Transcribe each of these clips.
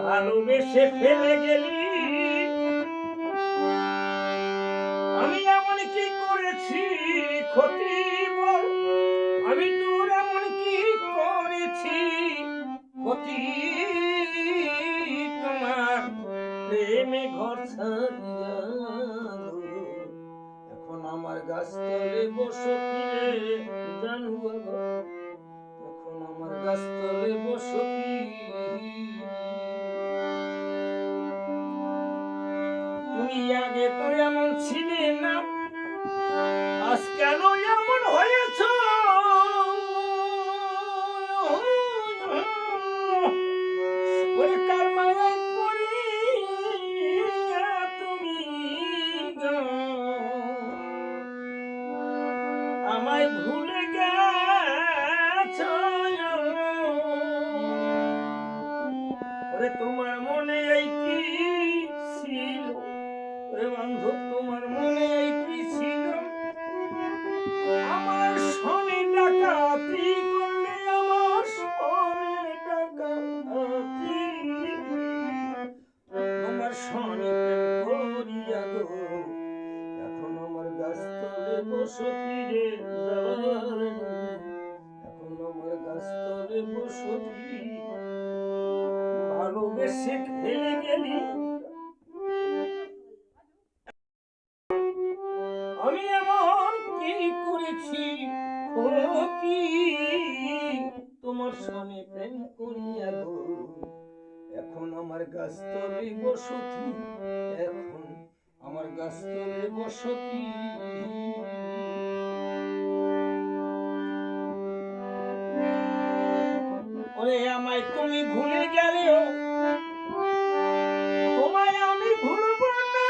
ভালোবেসে ফেলে গেলি, আমি এমন কি করেছি ক্ষতি বল, আমি তোর এমন কি করেছি ক্ষতি, তোমার প্রেমে ঘর ছাড়িয়া এখন আমার গাছতলে বসতি রে জানুয়া, এখন আমার গাছতলে বসতি। তুমি আগে তো এমন ছিলে না, আজ কেন এমন হয়েছ, ওরে কার মায়ায় পড়িয়া তুমি আমায় ভুলে গেছ, ওরে তোমার মনে এই কি ছিল, ওরে বান্ধব তোমার মনে এই কি ছিল, আমার শনি ডাকাতি করলে, আমার শনি ডাকাতি, তোমার শনি করিয়া গো এখন আমার গাছতলে বসতি রে যাওয়ার, এখন আমার গাছতলে বসতি, ভালোবেসে ফেলে গেলি, আমি এমন কি করেছি ক্ষতি, তোমার সনে প্রেম করিয়া গো এখন আমার গাছতলে বসতি, এখন আমার গাছতলে বসতি। ওরে আমায় তুমি ভুলে গেলেও তোমায় আমি ভুলব না,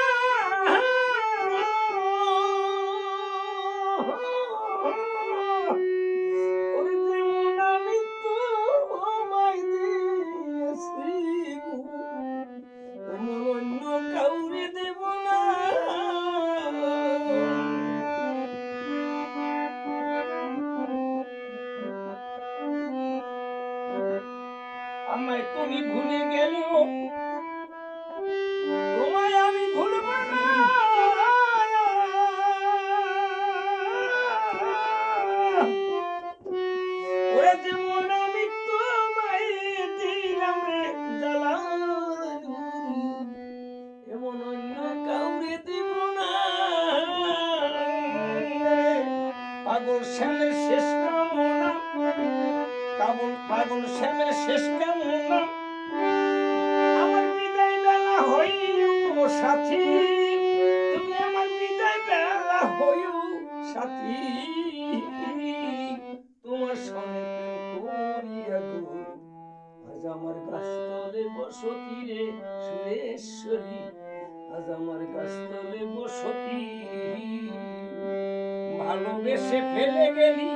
ওরে যেমন আমি তোমায় দিয়েছি তেমন অন্য কাউরে দেব না, আমায় তুমি ভুলে গেলেও তোমায় আমি ভুলব না, ওরে যেমন আমি তোমায় দিলাম রে জ্বালা, এমন অন্য কাউরে দিব না, পাগল শ্যামের শেষ কামনা, পাগল শ্যামের শেষ কামনা, আমার বিদায় বেলা হইও সাথী, তুমি আমার বিদায় বেলা হইও সাথী, তোমার সঙ্গে করিয়া গো আজ আমার গাছতলে বসতি রে সুরেশ্বরী, আজ আমার গাছতলে বসতি, ভালোবেসে ফেলে গেলি,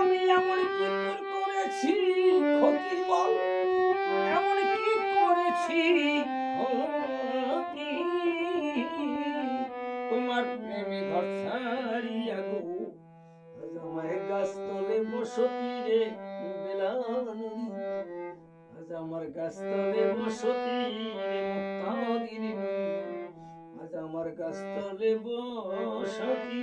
আমি এমন কি তোর করেছি ক্ষতি বল, এমন কি করেছি ক্ষতি, তোমার প্রেমে ঘর ছাড়িয়া গো আজ আমায় গাছতলে বসতি রে বেলানুরি, আজ আমার গাছতলে বসতি রে মুক্তাদিনী, আজ আমার গাছতলে বসতি।